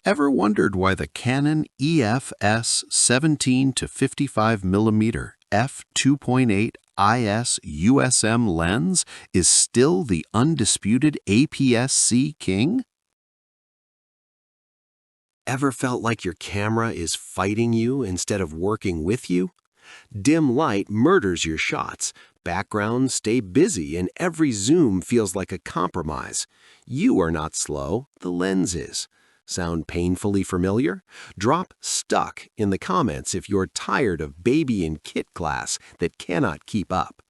Ever wondered why the Canon EF-S 17 to 55mm f2.8 IS USM lens is still the undisputed APS-C king? Ever felt like your camera is fighting you instead of working with you? Dim light murders your shots, backgrounds stay busy, and every zoom feels like a compromise. You are not slow, the lens is. Sound painfully familiar? Drop "stuck" in the comments if you're tired of baby and kit class that cannot keep up.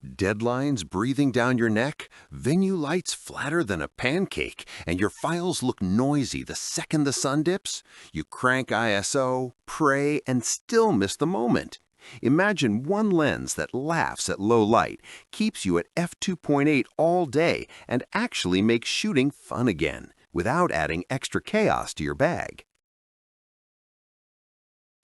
Deadlines breathing down your neck, venue lights flatter than a pancake, and your files look noisy the second the sun dips? You crank ISO, pray, and still miss the moment. Imagine one lens that laughs at low light, keeps you at f2.8 all day, and actually makes shooting fun again, without adding extra chaos to your bag.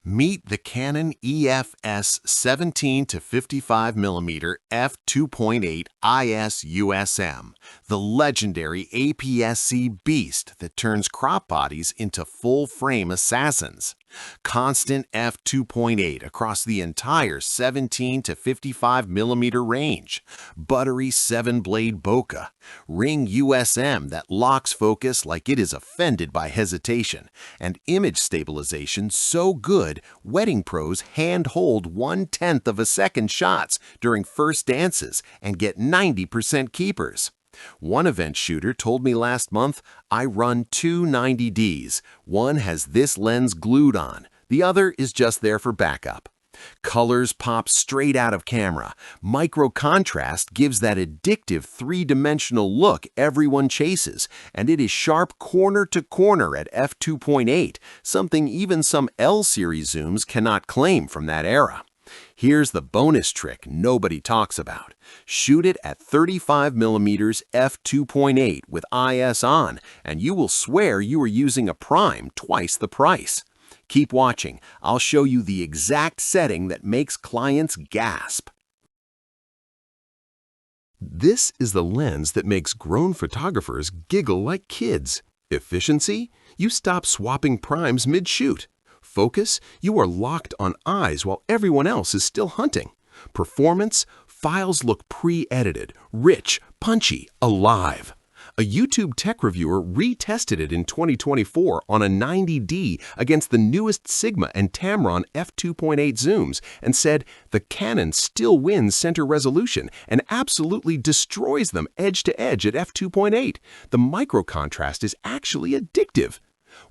Meet the Canon EF-S 17 to 55mm f2.8 IS USM, the legendary APS-C beast that turns crop bodies into full-frame assassins. Constant f2.8 across the entire 17 to 55mm range, buttery 7-blade bokeh, ring USM that locks focus like it is offended by hesitation, and image stabilization so good wedding pros hand-hold 1/10 of a second shots during first dances and get 90% keepers. One event shooter told me last month, I run two 90Ds. One has this lens glued on. The other is just there for backup. Colors pop straight out of camera. Microcontrast gives that addictive three-dimensional look everyone chases, and it is sharp corner to corner at f2.8, something even some L-series zooms cannot claim from that era. Here's the bonus trick nobody talks about. Shoot it at 35mm f2.8 with IS on, and you will swear you are using a prime twice the price. Keep watching. I'll show you the exact setting that makes clients gasp. This is the lens that makes grown photographers giggle like kids. Efficiency? You stop swapping primes mid-shoot. Focus? You are locked on eyes while everyone else is still hunting. Performance? Files look pre-edited, rich, punchy, alive. A YouTube tech reviewer retested it in 2024 on a 90D against the newest Sigma and Tamron f2.8 zooms and said the Canon still wins center resolution and absolutely destroys them edge to edge at f2.8. The microcontrast is actually addictive.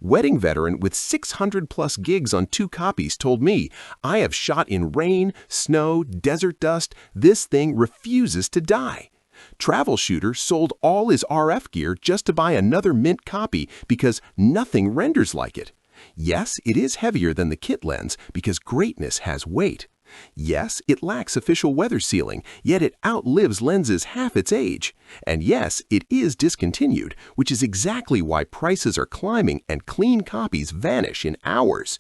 Wedding veteran with 600 plus gigs on 2 copies told me, I have shot in rain, snow, desert dust. This thing refuses to die. Travel shooter sold all his RF gear just to buy another mint copy because nothing renders like it. Yes, it is heavier than the kit lens because greatness has weight. Yes, it lacks official weather sealing, yet it outlives lenses half its age. And yes, it is discontinued, which is exactly why prices are climbing and clean copies vanish in hours.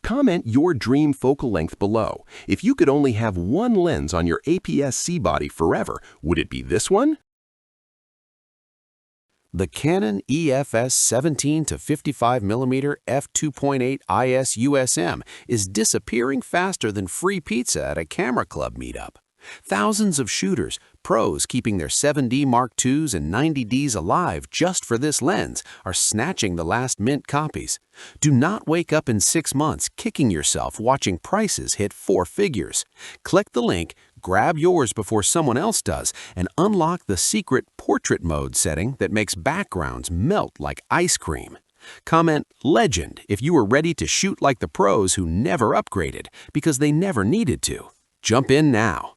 Comment your dream focal length below. If you could only have one lens on your APS-C body forever, would it be this one? The Canon EF-S 17 to 55mm f2.8 IS USM is disappearing faster than free pizza at a camera club meetup. Thousands of shooters, pros keeping their 7D Mark IIs and 90Ds alive just for this lens, are snatching the last mint copies. Do not wake up in 6 months kicking yourself watching prices hit 4 figures. Click the link, grab yours before someone else does, and unlock the secret portrait mode setting that makes backgrounds melt like ice cream. Comment "Legend" if you are ready to shoot like the pros who never upgraded because they never needed to. Jump in now.